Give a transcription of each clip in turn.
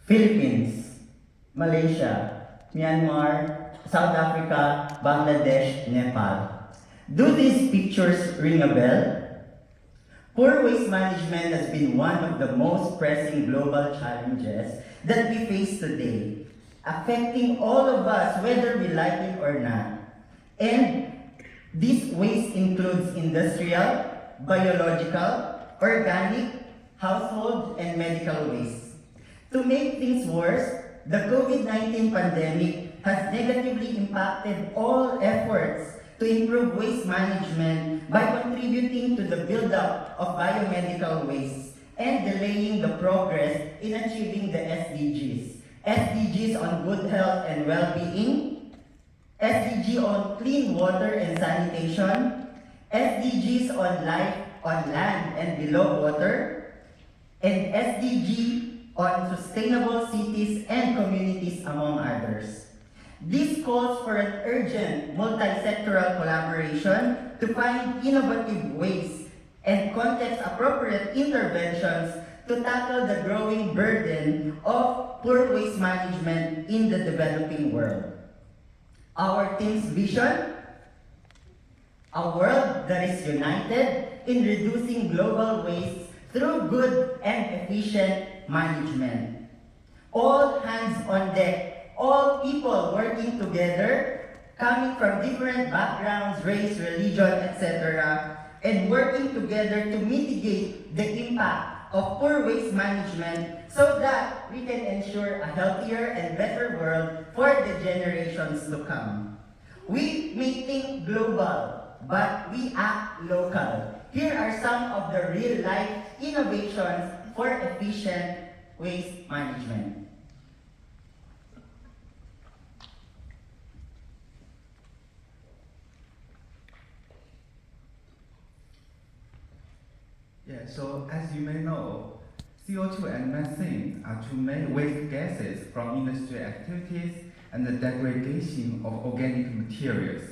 Philippines, Malaysia, Myanmar, South Africa, Bangladesh, Nepal. Do these pictures ring a bell? Poor waste management has been one of the most pressing global challenges that we face today, affecting all of us whether we like it or not. And this waste includes industrial, biological, organic, household, and medical waste. To make things worse, the COVID-19 pandemic has negatively impacted all efforts to improve waste management by contributing to the buildup of biomedical waste and delaying the progress in achieving the SDGs. SDGs on good health and well-being, SDG on clean water and sanitation, SDGs on life on land and below water, and SDG on sustainable cities and communities, among others. This calls for an urgent multi-sectoral collaboration to find innovative ways and context-appropriate interventions to tackle the growing burden of poor waste management in the developing world. Our team's vision: a world that is united in reducing global waste through good and efficient management. All hands on deck, all people working together, coming from different backgrounds, race, religion, etc., and working together to mitigate the impact of poor waste management so that we can ensure a healthier and better world for the generations to come. We may think global, but we act local. Here are some of the real-life innovations for efficient waste management. Yeah, so as you may know, CO2 and methane are two main waste gases from industrial activities and the degradation of organic materials,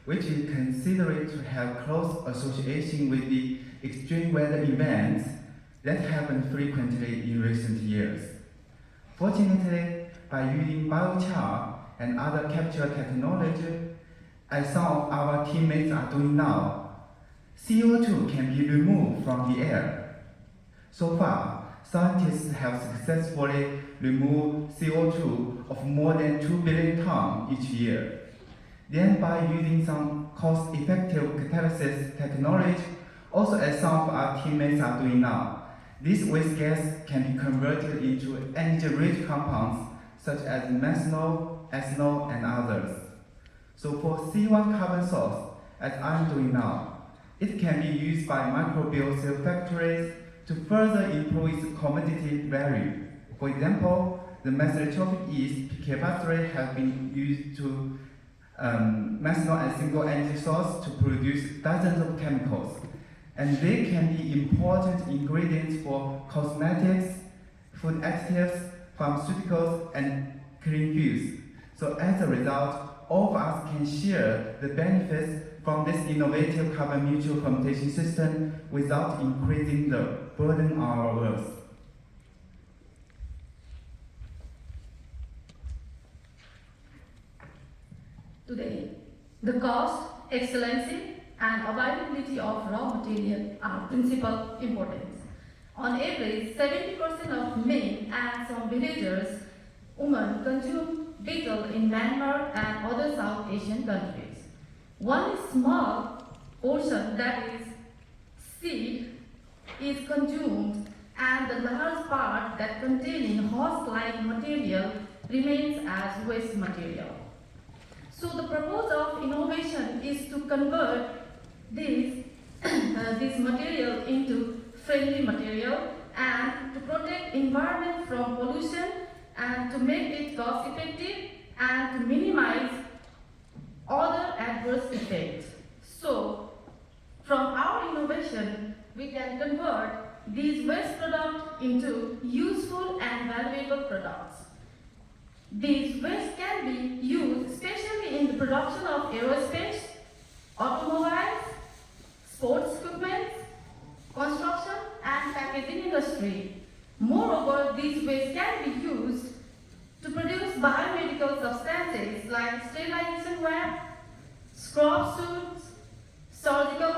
which is considered to have close association with the extreme weather events that happen frequently in recent years. Fortunately, by using biochar and other capture technology, as some of our teammates are doing now, CO2 can be removed from the air. So far, scientists have successfully removed CO2 of more than 2 billion tons each year. Then by using some cost-effective catalysis technology, also as some of our teammates are doing now, this waste gas can be converted into energy-rich compounds such as methanol, ethanol, and others. So for C1 carbon source, as I'm doing now, it can be used by microbial cell factories to further improve its commodity value. For example, the methyl-trophic yeast PK-bacteria have been used to methanol as single energy source to produce dozens of chemicals. And they can be important ingredients for cosmetics, food additives, pharmaceuticals, and clean fuels. So as a result, all of us can share the benefits from this innovative carbon neutral fermentation system without increasing the burden on our earth. Today, the cost, excellency, and availability of raw material are principal importance. On average, 70% of men and some villagers, women consume betel in Myanmar and other South Asian countries. One small portion, that is seed, is consumed, and the large part that containing host-like material remains as waste material. So the purpose of innovation is to convert this material into friendly material and to protect environment from pollution and to make it cost effective and to minimize other adverse effects. So from our innovation, we can convert these waste products into useful and valuable products. These waste can be used especially in the production of aerospace, automobiles, sports equipment, construction and packaging industry. Moreover, these wastes can be used to produce biomedical substances like sterilization ware, scrub suits, surgical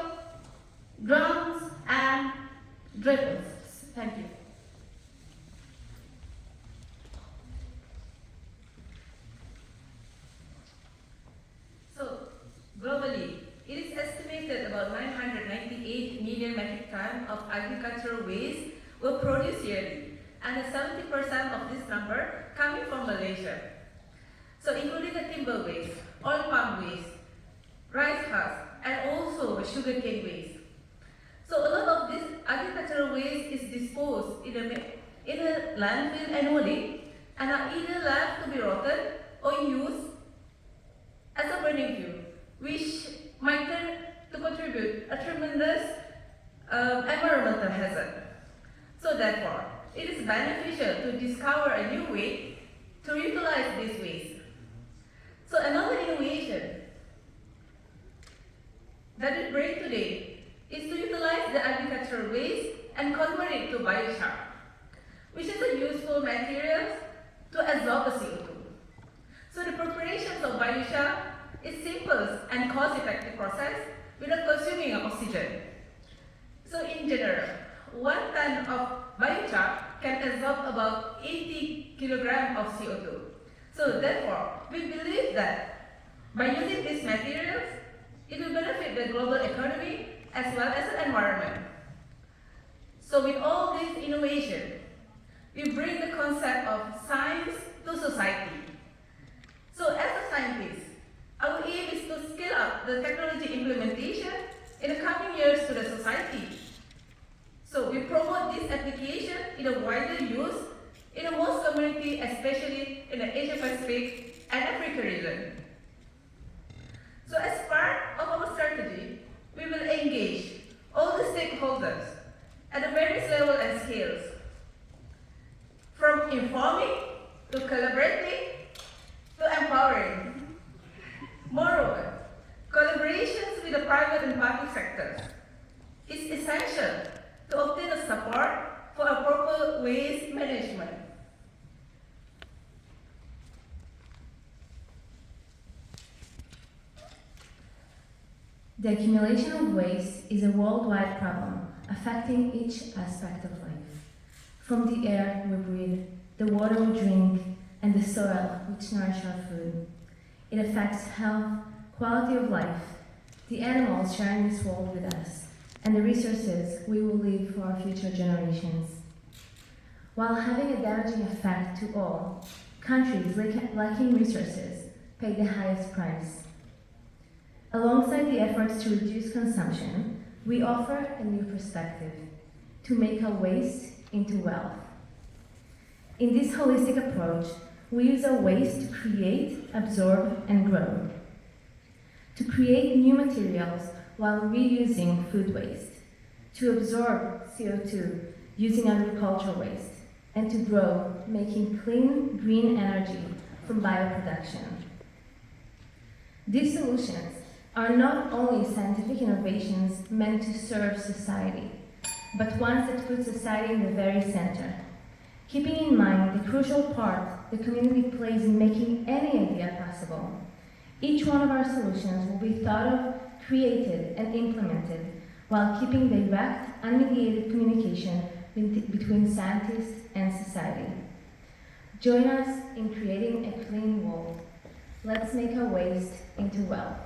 drums, and drapers. Thank you. So, globally, it is estimated about 998 million metric tons of agricultural waste were produced yearly, and 70% of this number coming from Malaysia. So, including the timber waste, oil palm waste, rice husk, and also sugarcane waste. So, a lot of this agricultural waste is disposed in a landfill annually and are either left to be rotten or used as a burning fuel, which might turn to contribute a tremendous environmental hazard. So therefore, it is beneficial to discover a new way to utilize this waste. So another innovation that we bring today is to utilize the agricultural waste and convert it to biochar, which is a useful material to absorb the CO2. So the preparation of biochar is simple and cost-effective process without consuming oxygen. So in general, 1 ton of biochar can absorb about 80 kilograms of CO2. So therefore, we believe that by using these materials, it will benefit the global economy as well as the environment. So with all this innovation, we bring the concept of science to society. So as a scientist, our aim is to scale up the technology implementation in the coming years to the society. So we promote this application in a wider use in the most community, especially in the Asia Pacific and Africa region. So as part of our strategy, we will engage all the stakeholders at the various levels and scales, from informing to collaborating to empowering. Moreover, collaborations with the private and public sectors is essential to obtain a support for a proper waste management. The accumulation of waste is a worldwide problem affecting each aspect of life. From the air we breathe, the water we drink, and the soil which nourish our food. It affects health, quality of life, the animals sharing this world with us, and the resources we will leave for our future generations. While having a damaging effect to all, countries lacking resources pay the highest price. Alongside the efforts to reduce consumption, we offer a new perspective, to make our waste into wealth. In this holistic approach, we use our waste to create, absorb, and grow. To create new materials while reusing food waste. To absorb CO2 using agricultural waste. And to grow, making clean, green energy from bioproduction. These solutions are not only scientific innovations meant to serve society, but ones that put society in the very center, keeping in mind the crucial part the community plays in making any idea possible. Each one of our solutions will be thought of, created, and implemented while keeping direct, unmediated communication between scientists and society. Join us in creating a clean world. Let's make our waste into wealth.